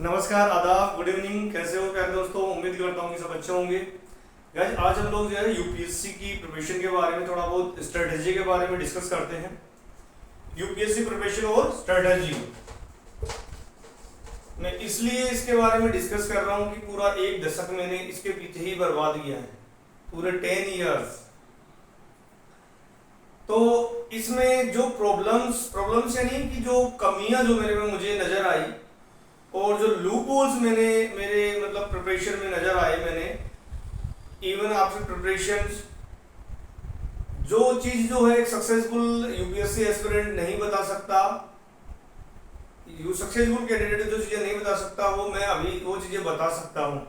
नमस्कार, आदाब, good evening. कैसे हो प्यारे दोस्तों? उम्मीद करता हूँ कि सब अच्छे होंगे। गाइस, आज हम लोग जो है यूपीएससी की प्रिपरेशन के बारे में थोड़ा बहुत स्ट्रेटेजी के बारे में डिस्कस करते हैं। यूपीएससी प्रिपरेशन और स्ट्रेटेजी मैं इसलिए इसके बारे में डिस्कस कर रहा हूँ कि पूरा एक दशक मैंने इसके पीछे ही बर्बाद किया है, पूरे 10 इयर्स। तो इसमें जो प्रॉब्लम्स यानी कि जो कमियां जो मेरे में मुझे नजर आई और जो लूप होल्स मैंने मेरे मतलब प्रिपरेशन में नजर आए, मैंने इवन आफ्टर प्रिपरेशन जो चीज जो है एक सक्सेसफुल यूपीएससी एस्पिरेंट नहीं बता सकता, यू सक्सेसफुल कैंडिडेट जो चीजें नहीं बता सकता, वो मैं अभी वो चीजें बता सकता हूँ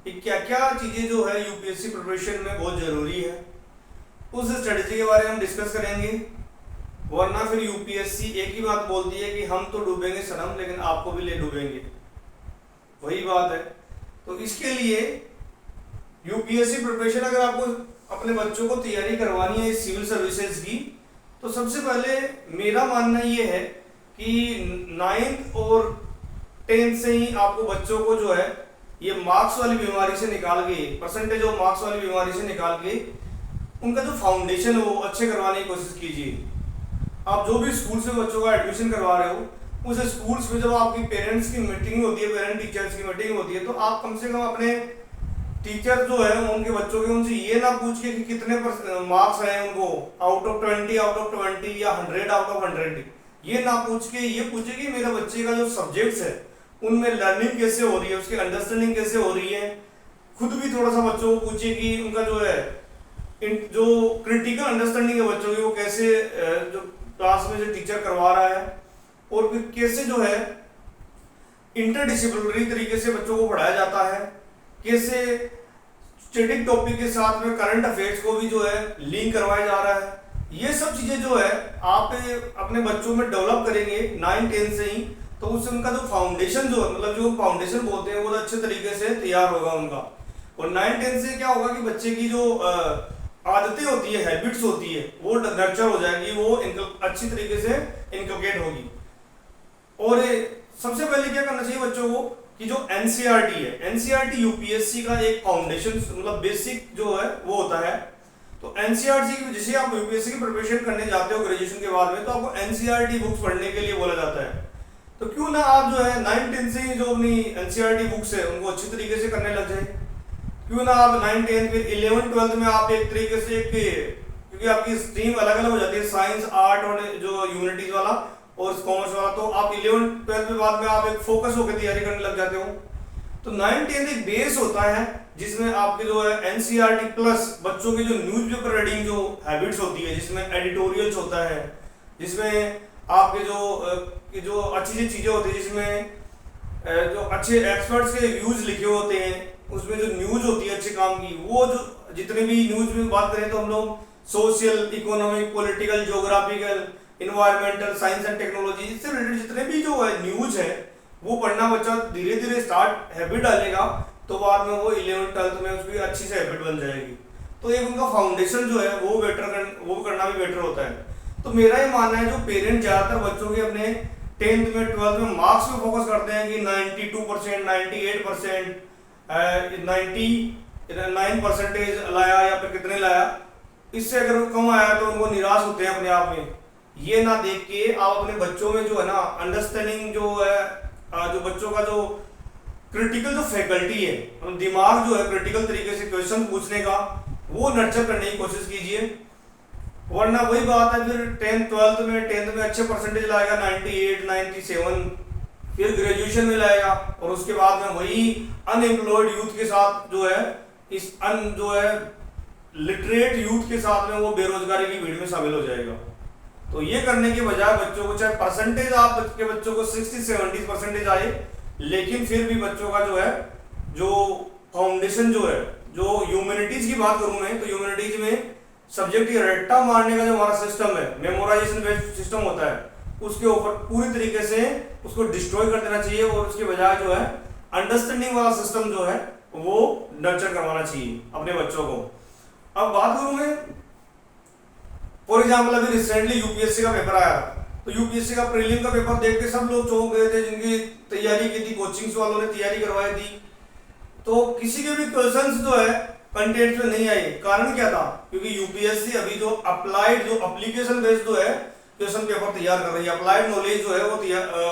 कि क्या क्या चीजें जो है यूपीएससी प्रिपरेशन में बहुत जरूरी है। उस स्ट्रेटेजी के बारे में हम डिस्कस करेंगे, वरना फिर यूपीएससी एक ही बात बोलती है कि हम तो डूबेंगे सनम, लेकिन आपको भी ले डूबेंगे। वही बात है। तो इसके लिए यूपीएससी प्रिपरेशन अगर आपको अपने बच्चों को तैयारी करवानी है इस सिविल सर्विसेज की, तो सबसे पहले मेरा मानना ये है कि 9th और 10th से ही आपको बच्चों को जो है ये मार्क्स वाली बीमारी से निकाल के, परसेंटेज और मार्क्स वाली बीमारी से निकाल के उनका जो फाउंडेशन है वो अच्छे करवाने की कोशिश कीजिए। आप जो भी स्कूल से बच्चों का एडमिशन करवा रहे हो, उस स्कूल्स में जब आपकी पेरेंट्स की मीटिंग होती है, पेरेंट टीचर्स की मीटिंग होती है, तो आप कम से कम अपने टीचर जो है उनके बच्चों के उनसे ये ना पूछ के कि कितने मार्क्स आए उनको, आउट ऑफ 20 या 100 आउट ऑफ 100, ये ना पूछ के ये पूछे कि मेरे बच्चे का जो सब्जेक्ट्स है उनमें लर्निंग कैसे हो रही है, उसकी अंडरस्टैंडिंग कैसे हो रही है। खुद भी थोड़ा सा बच्चों को पूछिए कि उनका जो है जो क्रिटिकल अंडरस्टैंडिंग है बच्चों की वो कैसे जो क्लास में जो टीचर करवा रहा है, और फिर कैसे जो है इंटरडिसिप्लिनरी तरीके से बच्चों को पढ़ाया जाता है, कैसे स्टैटिक टॉपिक के साथ में करंट अफेयर्स को भी जो है लिंक करवाया जा रहा है। ये सब चीजें जो है आप अपने बच्चों में डेवलप करेंगे 9-10 से ही, तो उससे उनका जो फाउंडेशन जो है, मतलब जो फाउंडेशन बोलते हैं, वो अच्छे तरीके से तैयार होगा उनका। और 9-10 से क्या होगा कि बच्चे की जो आदतें होती है, हैबिट्स होती है, वो नर्चर हो जाएगी, वो अच्छी तरीके से इनकलकेट होगी। और सबसे पहले क्या करना चाहिए बच्चों को कि जो एनसीईआरटी है, एनसीईआरटी यूपीएससी का एक फाउंडेशन मतलब बेसिक जो है वो होता है। तो एनसीईआरटी की जैसे आप यूपीएससी की प्रिपरेशन करने जाते हो ग्रेजुएशन के बाद में, तो आपको एनसीईआरटी बुक्स पढ़ने के लिए बोला जाता है। तो क्यों ना आप जो है 9-10 से ही जो अपनी एनसीईआरटी बुक्स है उनको अच्छी तरीके से करने लग जाए। क्यों ना आप 9-10 फिर 11-12 में आप एक तरीके से क्योंकि आपकी स्ट्रीम अलग अलग हो जाती है, साइंस, आर्ट और जो ह्यूमैनिटीज वाला और कॉमर्स वाला, तो आप 11-12 के बाद में आप एक फोकस होकर तैयारी करने लग जाते हो। तो 9-10 एक बेस होता है जिसमें आपके जो है एनसीईआरटी प्लस बच्चों की जो न्यूज़पेपर रीडिंग जो हैबिट्स होती है, जिसमें एडिटोरियल्स होता है, जिसमें आपके जो अच्छी चीजें होती है, जिसमें जो अच्छे एक्सपर्ट्स के व्यूज लिखे होते हैं, उसमें जो न्यूज होती है अच्छे काम की, वो जो जितने भी न्यूज में बात करें तो हम लोग social, economic, political, geographical, environmental, science and technology, इससे रिलेटेड जितने भी जो है न्यूज है वो पढ़ना बच्चा धीरे धीरे स्टार्ट हैबिट डालेगा, तो बाद में वो 11th-12th में उसकी अच्छी से हैबिट बन जाएगी। तो एक उनका फाउंडेशन जो है वो वो करना भी बेटर होता है। तो मेरा ये मानना है जो पेरेंट ज्यादातर बच्चों के अपने 10th में 12th में मार्क्स पे फोकस करते हैं कि 92%, 98%, 99% लाया या फिर कितने लाया, इससे अगर कम आया तो उनको निराश होते हैं अपने आप में। ये ना देख के आप अपने बच्चों में जो है ना अंडरस्टैंडिंग जो है, जो बच्चों का जो क्रिटिकल जो फैकल्टी है, मतलब दिमाग जो है क्रिटिकल तरीके से क्वेश्चन पूछने का, वो नर्चर करने की कोशिश कीजिए। वरना वही बात है, फिर 10th में अच्छे परसेंटेज लाएगा 98, 97, फिर ग्रेजुएशन में लाएगा, और उसके बाद में वही अनएम्प्लॉयड यूथ के साथ जो है जो है लिटरेट यूथ के साथ में वो बेरोजगारी की भीड़ में शामिल हो जाएगा। तो ये करने के बजाय बच्चों को चाहे परसेंटेज आप के बच्चों को 60-70 परसेंटेज आए, लेकिन फिर भी बच्चों का जो है जो फाउंडेशन जो है, जो ह्यूमैनिटीज की बात करूं मैं, तो ह्यूमैनिटीज में सब्जेक्ट की रट्टा मारने का जो हमारा सिस्टम है, मेमोराइजेशन बेस्ड सिस्टम होता है, उसके ऊपर पूरी तरीके से उसको डिस्ट्रॉय कर देना चाहिए, और उसके बजाय जो है अंडरस्टैंडिंग वाला सिस्टम जो है वो नर्चर करवाना चाहिए अपने बच्चों को। अब बात करूं मैं, फॉर एग्जाम्पल अभी रिसेंटली यूपीएससी का पेपर आया, तो यूपीएससी का प्रीलिम का पेपर देख के सब लोग चौंक गए थे, जिनकी तैयारी की थी, कोचिंग्स वालों ने तैयारी करवाई थी। तो किसी के भी क्वेश्चंस जो है कंटेंट में नहीं आए। कारण क्या था? क्योंकि यूपीएससी अभी जो अप्लाइड, जो एप्लीकेशन बेस्ड जो है क्वेश्चन पेपर तैयार कर रही है, अप्लाइड नॉलेज जो है वो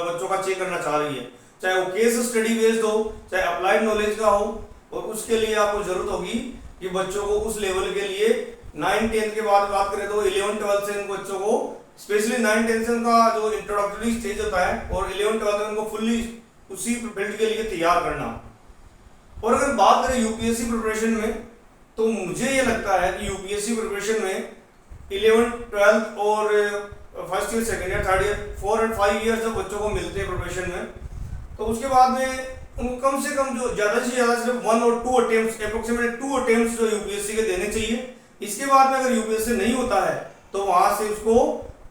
बच्चों का चेक करना चाह रही है, चाहे वो केस स्टडी बेस्ड हो, चाहे अप्लाइड नॉलेज का हो। और उसके लिए आपको जरूरत होगी कि बच्चों को उस लेवल के लिए 9-10 के बाद बात करें तो 11-12 से इन बच्चों को, स्पेशली 9-10 का जो इंट्रोडक्टरी स्टेज होता है, और 11-12 में उनको फुल्ली उसी फील्ड के लिए तैयार करना। और अगर बात करें यूपीएससी प्रिपरेशन में, तो मुझे ये लगता है कि यूपीएससी प्रिपरेशन में 11th-12th और first year, second year, third year, 4 और 5 ईयर जब बच्चों को मिलते हैं प्रिपरेशन में, तो उसके बाद में उनको कम से कम जो ज्यादा से ज्यादा सिर्फ 1 और 2 अटेम्प्ट्स, अप्रोक्सीमेटली 2 अटेम्प्ट्स जो यूपीएससी के देने चाहिए। इसके बाद में अगर यूपीएससी नहीं होता है तो वहां से उसको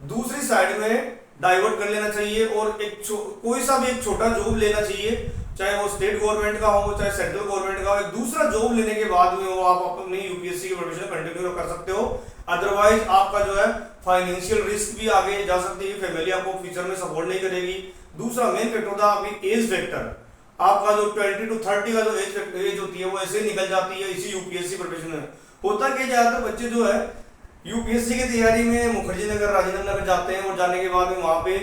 दूसरी साइड में डाइवर्ट कर लेना चाहिए और एक कोई सा भी एक छोटा जॉब लेना चाहिए, चाहे वो स्टेट गवर्नमेंट का हो, चाहे सेंट्रल गवर्नमेंट का हो। एक दूसरा जॉब लेने के बाद में वो आप अपनी यूपीएससी की प्रिपरेशन कंटिन्यू कर सकते हो। अदरवाइज आपका जो है फाइनेंशियल रिस्क भी आगे जा सकती है, फैमिली आपको फ्यूचर में सपोर्ट नहीं करेगी। दूसरा मेन फैक्टर होता है आपकी एज फैक्टर। आपका जो 20 to 30 का जो एज होती है वो ऐसे निकल जाती है इसी यूपीएससी प्रिपरेशन में। होता कि ज्यादातर बच्चे जो है यूपीएससी की तैयारी में मुखर्जी नगर, राजेंद्र नगर जाते हैं और जाने के बाद में वहां पे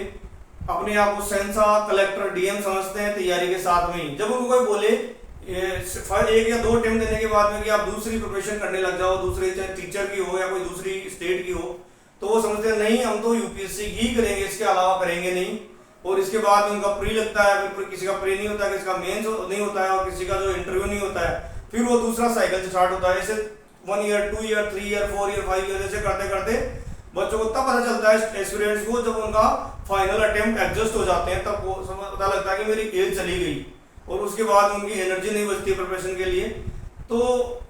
अपने आप को सेंसा, कलेक्टर, डीएम समझते हैं तैयारी के साथ में ही। जब उनको कोई बोले 1 या 2 अटेम्प्ट देने के बाद में कि आप दूसरी प्रिपरेशन करने लग जाओ, दूसरी चाहे टीचर की हो या कोई दूसरी स्टेट की हो, तो वो समझते हैं नहीं हम तो यूपीएससी ही करेंगे, इसके अलावा करेंगे नहीं। और इसके बाद में उनका प्री लगता है, फिर किसी का प्री नहीं होता है, किसी का मेंस नहीं होता है और किसी का जो इंटरव्यू नहीं होता है, फिर वो दूसरा साइकिल स्टार्ट होता है। ऐसे 1 year, 2 year, 3 year, 4 year, 5 year ऐसे करते करते बच्चों को तब पता चलता है स्टूडेंट्स को, जब उनका फाइनल अटेम्प्ट एडजस्ट हो जाते हैं, तब वो पता लगता है कि मेरी एज चली गई और उसके बाद उनकी एनर्जी नहीं बचती प्रिपरेशन के लिए। तो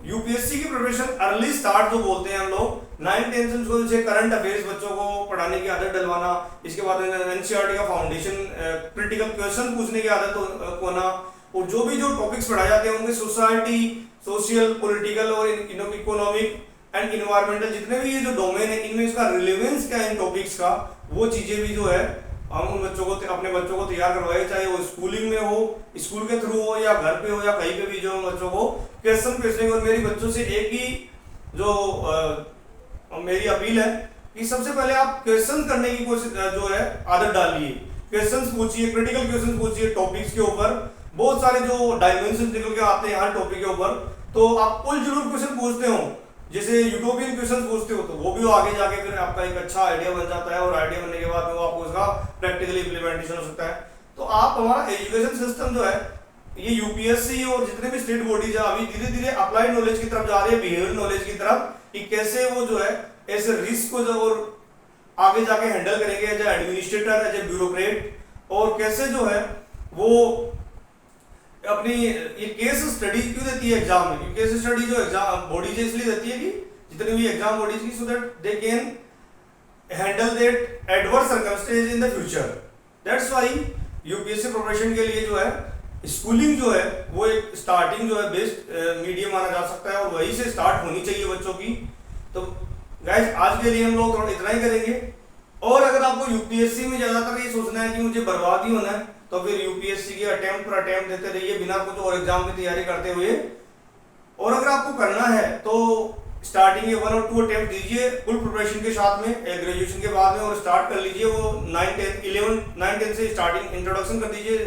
यूपीएससी की प्रिपरेशन अर्ली स्टार्ट जो बोलते हैं हम लोग, 9-10 को जैसे करंट अफेयर्स बच्चों को पढ़ाने की आदत डलवाना, इसके बाद एनसीईआरटी का फाउंडेशन, क्रिटिकल क्वेश्चन पूछने की आदत होना, और जो भी जो टॉपिक्स पढ़ाए जाते हैं उनके सोसाइटी, सोशल, पॉलिटिकल और इकोनॉमिक एंड इन्वायरमेंटल जितने भी ये जो डोमेन है, इनमें इसका रिलेवेंस क्या है इन टॉपिक्स का, वो चीजें भी जो है हम उन बच्चों को, अपने बच्चं को तैयार करवाए, चाहे वो स्कूलिंग में हो, स्कूल के थ्रू हो या घर पे हो या कहीं पे भी, जो बच्चों को क्वेश्चन पूछने। और मेरी बच्चों से एक ही जो मेरी अपील है कि सबसे पहले आप क्वेश्चन करने की कोशिश जो है आदत डालिए, क्वेश्चंस पूछिए, क्रिटिकल क्वेश्चंस पूछिए टॉपिक्स के ऊपर। बहुत सारे जो डायमेंशन निकल के आते हैं हर टॉपिक के ऊपर, तो आप कुल जरूर क्वेश्चन पूछते हो, जैसे यूटोपियन क्वेश्चन पूछते हो, तो वो भी आगे जाके फिर आपका एक अच्छा आइडिया बन जाता है और आइडिया बनने के बाद में वो आपको उसका प्रैक्टिकली इंप्लीमेंटेशन हो सकता है। तो आप हमारा एजुकेशन सिस्टम जो है ये यूपीएससी और जितने भी स्टेट बॉडीज है अभी धीरे धीरे अप्लाइड नॉलेज की तरफ जा रही है, बिहेवियर नॉलेज की तरफ, कि कैसे वो जो है ऐसे रिस्क को जो और आगे जाके हैंडल करेंगे as administrator, as a bureaucrat, और कैसे जो है वो अपनी ये केस स्टडी क्यों देती है एग्जाम में। केस स्टडी जो एग्जाम बॉडीज इसलिए देती है कि जितनी भी एग्जाम बॉडीज की, so that they can handle that adverse circumstances in the future. That's why UPSC preparation के लिए जो है स्कूलिंग जो है वो एक स्टार्टिंग जो है बेस्ट मीडियम माना जा सकता है और वहीं से स्टार्ट होनी चाहिए बच्चों की। तो गाइस आज के लिए हम लोग थोड़ा इतना ही करेंगे। और अगर आपको यूपीएससी में ज्यादातर ये सोचना है कि मुझे बर्बाद ही होना है, तो फिर यूपीएससी के अटेम्प्ट पर अटेम्प्ट देते रहिए बिना कुछ और एग्जाम की तैयारी करते हुए। और अगर आपको करना है तो स्टार्टिंग में 1 और 2 अटेम्प्ट दीजिए फुल प्रिपरेशन के साथ में ग्रेजुएशन के बाद में, और स्टार्ट कर लीजिए वो 9-10 से स्टार्टिंग इंट्रोडक्शन कर दीजिए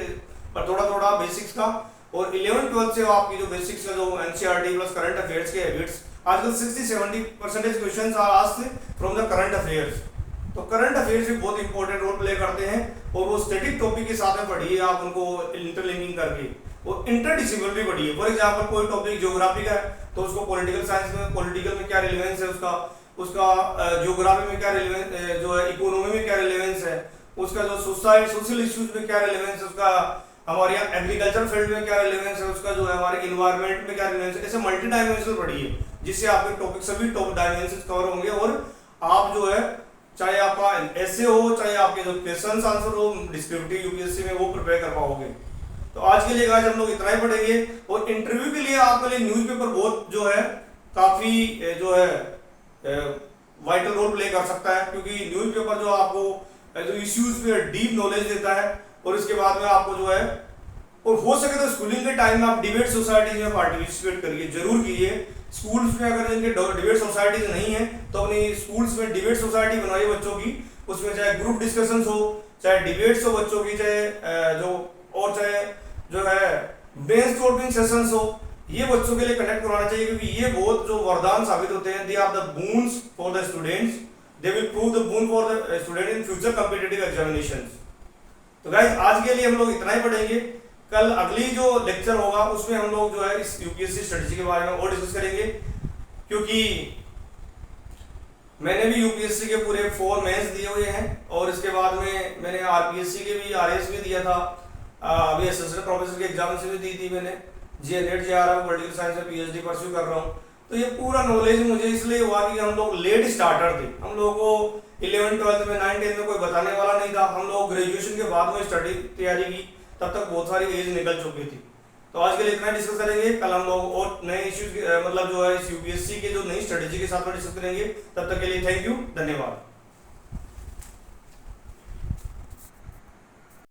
पर थोड़ा थोड़ा बेसिक्स का, और 11-12 से आपकी जो बेसिक्स का जो एनसीईआरटी प्लस करंट अफेयर्स के हैबिट्स, आजकल 60-70% questions are asked from the current affairs. तो करंट अफेयर्स भी बहुत इंपॉर्टेंट रोल प्ले करते हैं, और वो स्टैटिक टॉपिक के साथ में पढ़िए आप उनको इंटरलिंकिंग करके, वो इंटरडिसिप्लिनरी पढ़िए। फॉर एग्जांपल कोई टॉपिक ज्योग्राफी का है तो उसको पॉलिटिकल साइंस में, पॉलिटिकल में क्या रिलेवेंस है उसका ज्योग्राफी में क्या रिलेवेंस जो है, इकोनॉमी में क्या रिलेवेंस है उसका, जो सोशल इश्यूज में क्या रिलेवेंस है उसका, हमारे यहाँ एग्रीकल्चर फील्ड में क्या रिलेवेंस है उसका, जो है हमारे इन्वायरमेंट में क्या रिलेवेंस है। ऐसे मल्टी डायमेंशनल पढ़िए जिससे आपके टॉपिक सभी टॉप डायमेंशन कवर होंगे, और आप जो है चाहे आपका ऐसे हो चाहे आपके जो क्वेश्चन आंसर हो डिस्क्रिप्टिव यूपीएससी में, वो प्रिपेयर कर पाओगे। तो आज के लिए गाइस हम लोग इतना ही पढ़ेंगे। और इंटरव्यू के लिए आपके लिए न्यूज़पेपर बहुत जो है काफी जो है वाइटल रोल प्ले कर सकता है, क्योंकि न्यूज़पेपर जो आपको जो इश्यूज पे डीप नॉलेज देता है। और इसके बाद में आपको जो है, और हो सके तो स्कूलिंग के टाइम में आप डिबेट सोसाइटी में पार्टिसिपेट करिए, जरूर कीजिए। स्कूल्स में अगर इनके डिबेट सोसाइटीज नहीं है तो अपनी स्कूल्स में डिबेट सोसाइटी बनवाइए बच्चों की। उसमें चाहे ग्रुप डिस्कशंस हो, चाहे डिबेट्स हो बच्चों की, चाहे जो है ब्रेनस्टॉर्मिंग सेशंस हो, ये बच्चों के लिए कंडक्ट करवाना चाहिए, क्योंकि ये बहुत जो वरदान साबित होते हैं। They are the boons for the students, they will prove the boon for the student in future competitive examinations. तो गाइस आज के लिए हम लोग इतना ही पढ़ेंगे। कल अगली जो लेक्चर होगा उसमें हम लोग जो है इस यूपीएससी स्ट्रेटजी के बारे में और डिस्कस करेंगे, क्योंकि मैंने भी यूपीएससी के पूरे 4 मेंस दिए हुए हैं, और इसके बाद में मैंने आरपीएससी के भी, आरएस भी दिया था, अभी असिस्टेंट प्रोफेसर के एग्जाम से भी दी थी मैंने, जेनेट जेआरएफ पॉलिटिकल साइंस में पीएचडी परस्यू कर रहा हूँ। तो ये पूरा नॉलेज मुझे इसलिए हुआ कि हम लोग लेट स्टार्टर थे, हम लोगों को 11 12 में 9 10 में कोई बताने वाला नहीं था। हम लोग ग्रेजुएशन के बाद में स्टडी तैयारी की, तब तक बहुत सारी एज निकल चुकी थी। तो आज के लिए इतना डिस्कस करेंगे, कल हम लोग और नए इश्यूज मतलब जो है इस यूपीएससी के जो नई स्ट्रेटेजी के साथ में डिस्कस करेंगे। तब तक के लिए थैंक यू, धन्यवाद।